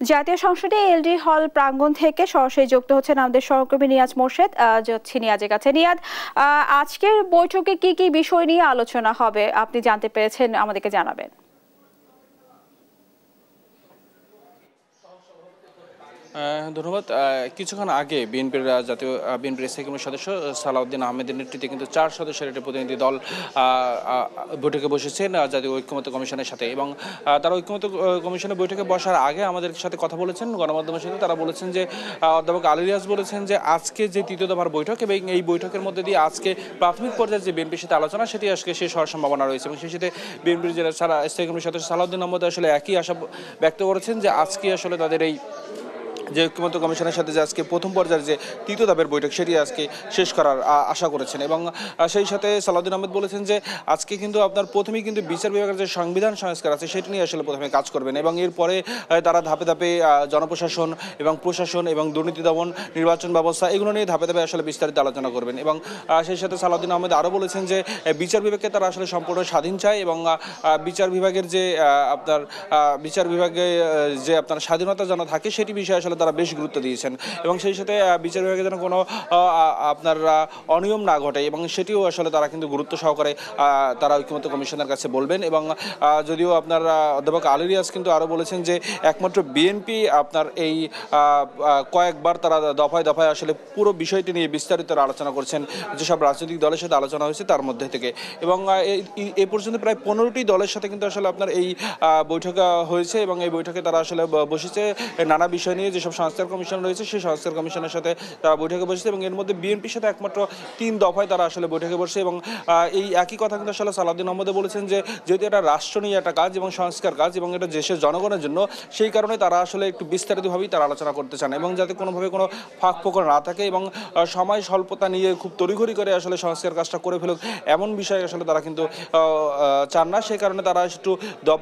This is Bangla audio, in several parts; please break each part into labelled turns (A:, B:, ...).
A: জাতীয় সংসদে এলডি হল প্রাঙ্গণ থেকে সরাসরি যুক্ত হচ্ছেন আমাদের সহকর্মী নিয়াজ মোর্শেদ। যাচ্ছি নিয়াজের কাছে। নিয়াজ, আজকের বৈঠকে কি কি বিষয় নিয়ে আলোচনা হবে আপনি জানতে পেরেছেন, আমাদেরকে জানাবেন।
B: ধন্যবাদ। কিছুক্ষণ আগে বিএনপির স্থায়ী কমিটির সদস্য সালাউদ্দিন আহমেদের নেতৃত্বে কিন্তু 4 সদস্যের একটি প্রতিনিধি দল বৈঠকে বসেছেন জাতীয় ঐক্যমত্য কমিশনের সাথে, এবং তারা ঐক্যমত্য কমিশনের বৈঠকে বসার আগে আমাদের সাথে কথা বলেছেন গণমাধ্যমের সাথে। তারা বলেছেন যে অধ্যাপক আলী রিয়াজ বলেছেন যে আজকে যে তৃতীয় দফার বৈঠক এবং এই বৈঠকের মধ্যে দিয়ে আজকে প্রাথমিক পর্যায়ে যে বিএনপির সাথে আলোচনা সেটি আজকে শেষ হওয়ার সম্ভাবনা রয়েছে, এবং সেই সাথে বিএনপির যে স্থায়ী কমিটির সদস্য সালাউদ্দিন আহমেদ আসলে একই আশা ব্যক্ত করেছেন যে আজকে আসলে তাদের এই যে ঐক্যমত্য কমিশনের সাথে যে আজকে প্রথম পর্যায়ের যে তৃতীয় ধাপের বৈঠক সেটি আজকে শেষ করার আশা করেছেন। এবং সেই সাথে সালাউদ্দিন আহমেদ বলেছেন যে আজকে কিন্তু আপনার প্রথমেই কিন্তু বিচার বিভাগের যে সংবিধান সংস্কার আছে সেটি নিয়ে আসলে প্রথমে কাজ করবেন, এবং এরপরে তারা ধাপে ধাপে জনপ্রশাসন এবং প্রশাসন এবং দুর্নীতি দমন, নির্বাচন ব্যবস্থা এগুলো নিয়ে ধাপে ধাপে আসলে বিস্তারিত আলোচনা করবেন। এবং সেই সাথে সালাউদ্দিন আহমেদ আরও বলেছেন যে বিচার বিভাগকে তারা আসলে সম্পূর্ণ স্বাধীন চায়, এবং বিচার বিভাগের যে বিচার বিভাগে যে আপনার স্বাধীনতা যেন থাকে সেটি বিষয়ে আসলে তারা বেশ গুরুত্ব দিয়েছেন, এবং সেই সাথে বিচার বিভাগে যেন কোনো আপনার অনিয়ম না ঘটে এবং সেটিও আসলে তারা কিন্তু গুরুত্ব সহকারে তারা ঐক্যমত্য কমিশনের কাছে বলবেন। এবং যদিও আপনার অধ্যাপক আলী রিয়াজ কিন্তু আরও বলেছেন যে একমাত্র বিএনপি আপনার এই কয়েকবার তারা দফায় দফায় আসলে পুরো বিষয়টি নিয়ে বিস্তারিত আলোচনা করছেন যেসব রাজনৈতিক দলের সাথে আলোচনা হয়েছে তার মধ্যে থেকে, এবং এ পর্যন্ত প্রায় 15টি দলের সাথে কিন্তু আসলে আপনার এই বৈঠক হয়েছে, এবং এই বৈঠকে তারা আসলে বসেছে নানা বিষয় নিয়ে। যেসব সংস্কার কমিশন রয়েছে সেই সংস্কার কমিশনের সাথে তারা বৈঠকে বসেছে, এবং এর মধ্যে বিএনপির সাথে একমাত্র 3 দফায় তারা আসলে বৈঠকে বসছে। এবং এই একই কথা কিন্তু আসলে সালাউদ্দিন আহমেদ বলেছেন যে যেহেতু এটা রাষ্ট্র নিয়ে একটা কাজ এবং সংস্কার কাজ এবং এটা দেশের জনগণের জন্য, সেই কারণে তারা আসলে একটু বিস্তারিতভাবেই তারা আলোচনা করতে চান, এবং যাতে কোনোভাবে কোনো ফাঁক ফোকর না থাকে এবং সময় স্বল্পতা নিয়ে খুব তড়িঘড়ি করে আসলে সংস্কার কাজটা করে ফেলুক এমন বিষয়ে আসলে তারা কিন্তু চান না। সেই কারণে তারা একটু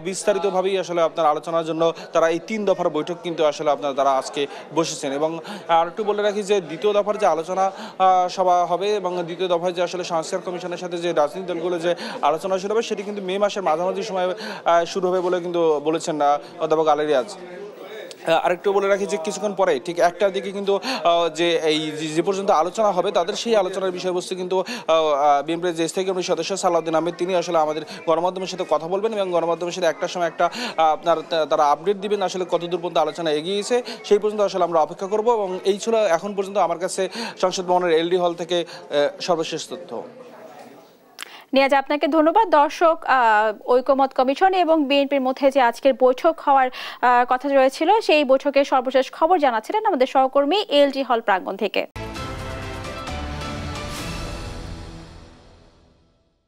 B: বিস্তারিতভাবেই আসলে আপনার আলোচনার জন্য তারা এই 3 দফার বৈঠক কিন্তু আসলে আপনার তারা আজকে বসেছেন। এবং আর একটু বলে রাখি যে দ্বিতীয় দফার যে আলোচনা সভা হবে এবং দ্বিতীয় দফায় যে আসলে সংস্কার কমিশনের সাথে যে রাজনৈতিক দলগুলো যে আলোচনা শুরু হবে সেটি কিন্তু মে মাসের মাঝামাঝি সময় শুরু হবে বলে কিন্তু বলেছেন অধ্যাপক আলী রিয়াজ। আরেকটু বলে রাখি যে কিছুক্ষণ পরে ঠিক 1টার দিকে কিন্তু যে এই যে পর্যন্ত আলোচনা হবে তাদের সেই আলোচনার বিষয়বস্তু কিন্তু বিএনপির যে স্থায়ী কমিটির সদস্য সালাউদ্দিন আহমেদ তিনি আসলে আমাদের গণমাধ্যমের সাথে কথা বলবেন, এবং গণমাধ্যমের সাথে একটার সময় একটা আপনার তারা আপডেট দিবেন আসলে কতদূর পর্যন্ত আলোচনা এগিয়েছে সেই পর্যন্ত আসলে আমরা অপেক্ষা করব। এবং এই ছিল এখন পর্যন্ত আমার কাছে সংসদ ভবনের এলডি হল থেকে সর্বশেষ তথ্য।
A: নিয়াজ, আপনাকে ধন্যবাদ। দর্শক, ঐকমত্য কমিশন এবং বিএনপির মধ্যে যে আজকের বৈঠক হওয়ার কথা রয়েছিল সেই বৈঠকের সর্বশেষ খবর জানাচ্ছিলেন আমাদের সহকর্মী এলজি হল প্রাঙ্গণ থেকে।